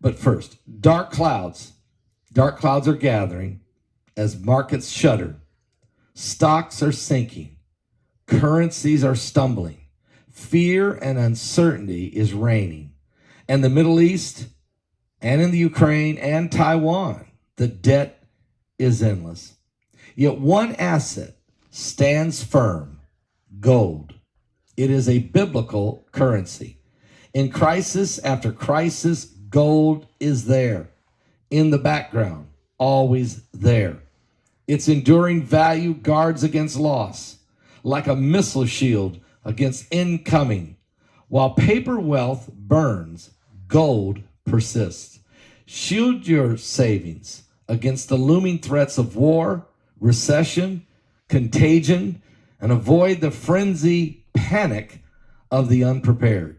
But first, dark clouds. Dark clouds are gathering as markets shudder. Stocks are sinking. Currencies are stumbling. Fear and uncertainty is reigning. And the Middle East and in the Ukraine and Taiwan, the debt is endless. Yet one asset stands firm: gold. It is a biblical currency. In crisis after crisis, gold is there, in the background, always there. Its enduring value guards against loss, like a missile shield against incoming. While paper wealth burns, gold persists. Shield your savings against the looming threats of war, recession, contagion, and avoid the frenzy panic of the unprepared.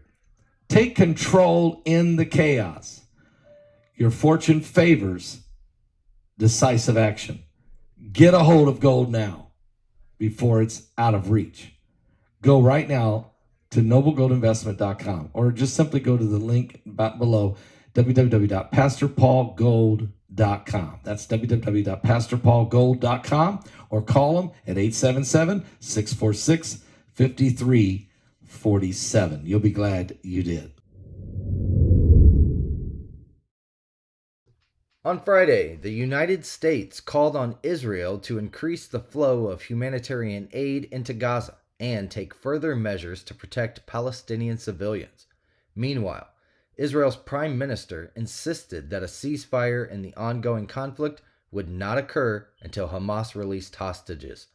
Take control in the chaos. Your fortune favors decisive action. Get a hold of gold now before it's out of reach. Go right now to noblegoldinvestment.com or just simply go to the link below, www.pastorpaulgold.com. That's www.pastorpaulgold.com, or call them at 877-646-5347. You'll be glad you did. On Friday, the United States called on Israel to increase the flow of humanitarian aid into Gaza and take further measures to protect Palestinian civilians. Meanwhile, Israel's prime minister insisted that a ceasefire in the ongoing conflict would not occur until Hamas released hostages.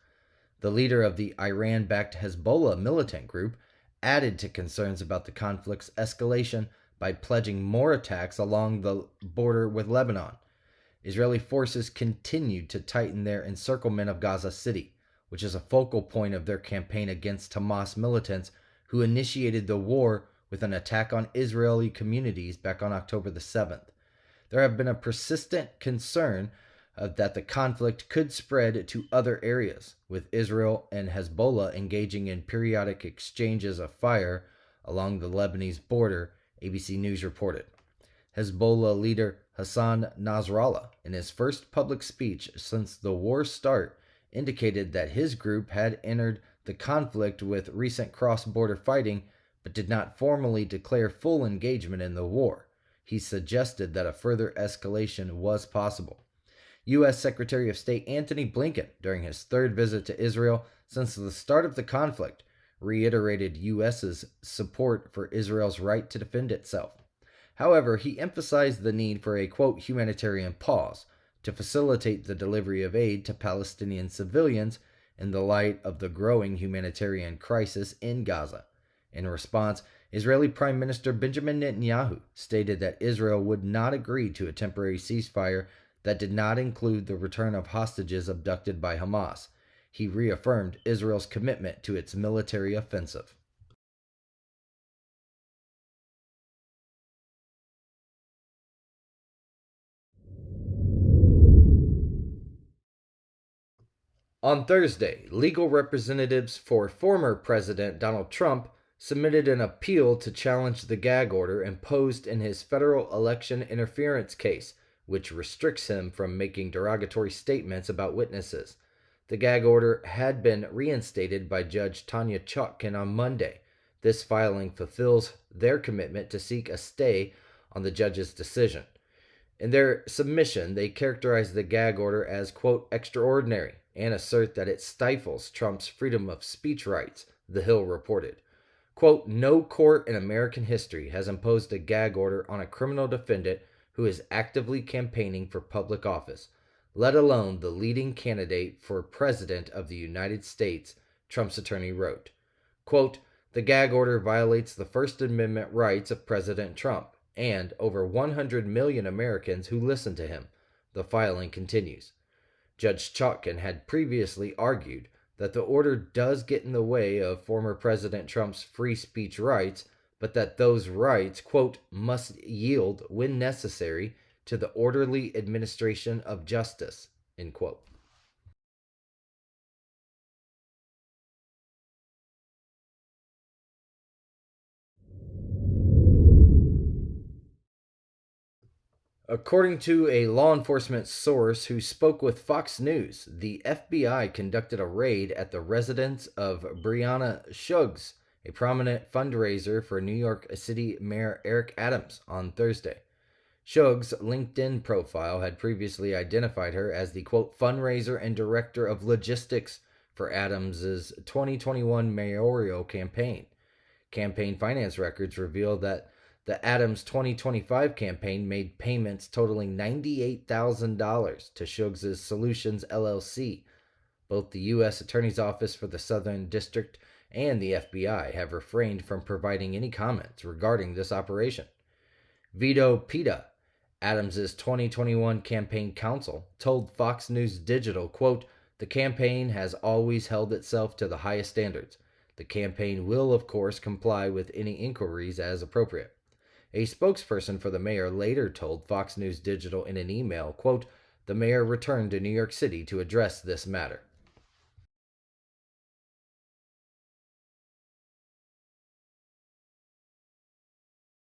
The leader of the Iran-backed Hezbollah militant group added to concerns about the conflict's escalation by pledging more attacks along the border with Lebanon. Israeli forces continued to tighten their encirclement of Gaza City, which is a focal point of their campaign against Hamas militants who initiated the war with an attack on Israeli communities back on October the 7th. There have been a persistent concern that the conflict could spread to other areas, with Israel and Hezbollah engaging in periodic exchanges of fire along the Lebanese border, ABC News reported. Hezbollah leader Hassan Nasrallah, in his first public speech since the war's start, indicated that his group had entered the conflict with recent cross-border fighting, but did not formally declare full engagement in the war. He suggested that a further escalation was possible. U.S. Secretary of State Antony Blinken, during his third visit to Israel since the start of the conflict, reiterated U.S.'s support for Israel's right to defend itself. However, he emphasized the need for a, quote, humanitarian pause to facilitate the delivery of aid to Palestinian civilians in the light of the growing humanitarian crisis in Gaza. In response, Israeli Prime Minister Benjamin Netanyahu stated that Israel would not agree to a temporary ceasefire that did not include the return of hostages abducted by Hamas. He reaffirmed Israel's commitment to its military offensive. On Thursday, legal representatives for former President Donald Trump submitted an appeal to challenge the gag order imposed in his federal election interference case, which restricts him from making derogatory statements about witnesses. The gag order had been reinstated by Judge Tanya Chutkan on Monday. This filing fulfills their commitment to seek a stay on the judge's decision. In their submission, they characterize the gag order as, quote, extraordinary, and assert that it stifles Trump's freedom of speech rights, The Hill reported. Quote, no court in American history has imposed a gag order on a criminal defendant who is actively campaigning for public office, let alone the leading candidate for president of the United States, Trump's attorney wrote. Quote, the gag order violates the First Amendment rights of President Trump and over 100 million Americans who listen to him, the filing continues. Judge Chutkan had previously argued that the order does get in the way of former President Trump's free speech rights, but that those rights, quote, must yield when necessary to the orderly administration of justice, end quote. According to a law enforcement source who spoke with Fox News, the FBI conducted a raid at the residence of Brianna Shuggs, a prominent fundraiser for New York City Mayor Eric Adams, on Thursday. Shuggs' LinkedIn profile had previously identified her as the, quote, fundraiser and director of logistics for Adams' 2021 mayoral campaign. Campaign finance records reveal that the Adams 2025 campaign made payments totaling $98,000 to Shuggs' Solutions LLC. Both the U.S. Attorney's Office for the Southern District and the FBI have refrained from providing any comments regarding this operation. Vito Pita, Adams' 2021 campaign counsel, told Fox News Digital, quote, the campaign has always held itself to the highest standards. The campaign will, of course, comply with any inquiries as appropriate. A spokesperson for the mayor later told Fox News Digital in an email, quote, the mayor returned to New York City to address this matter.